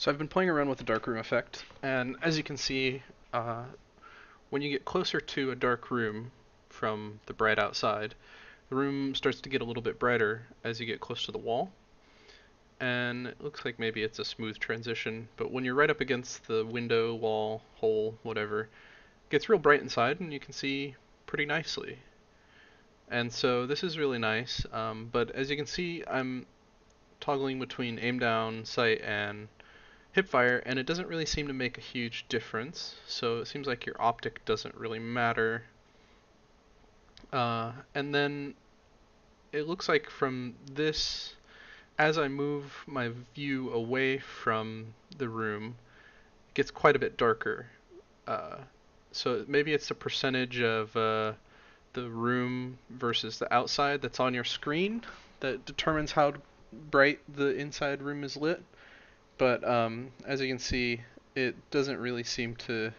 So I've been playing around with the darkroom effect, and as you can see, when you get closer to a dark room from the bright outside, the room starts to get a little bit brighter as you get close to the wall, and it looks like maybe it's a smooth transition, but when you're right up against the window, wall, hole, whatever, it gets real bright inside and you can see pretty nicely. And so this is really nice, but as you can see, I'm toggling between aim down, sight, and hipfire, and it doesn't really seem to make a huge difference. So it seems like your optic doesn't really matter. And then it looks like from this, as I move my view away from the room, it gets quite a bit darker. Uh, so maybe it's the percentage of the room versus the outside that's on your screen that determines how bright the inside room is lit. But as you can see, it doesn't really seem to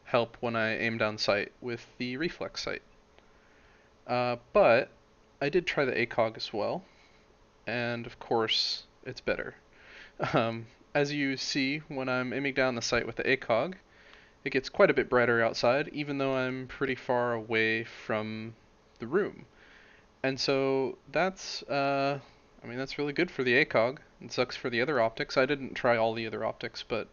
help when I aim down sight with the reflex sight. But I did try the acog as well, and of course it's better. As you see, when I'm aiming down the sight with the acog, it gets quite a bit brighter outside, even though I'm pretty far away from the room. And so that's really good for the ACOG. It sucks for the other optics. I didn't try all the other optics, but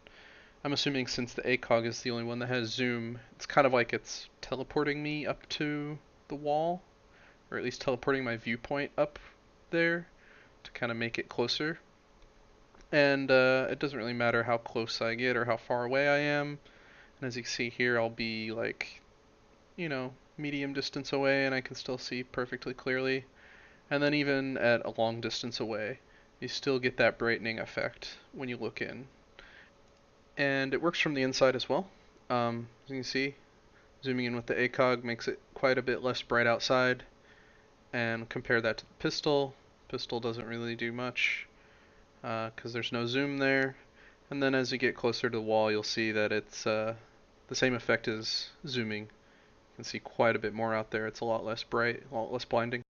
I'm assuming since the ACOG is the only one that has zoom, it's kind of like it's teleporting me up to the wall, or at least teleporting my viewpoint up there to kind of make it closer. And it doesn't really matter how close I get or how far away I am. And as you can see here, I'll be like, medium distance away and I can still see perfectly clearly. And then even at a long distance away, you still get that brightening effect when you look in. And it works from the inside as well. As you can see, zooming in with the ACOG makes it quite a bit less bright outside. And compare that to the pistol. Pistol doesn't really do much because there's no zoom there. And then as you get closer to the wall, you'll see that it's the same effect as zooming. You can see quite a bit more out there. It's a lot less bright, a lot less blinding.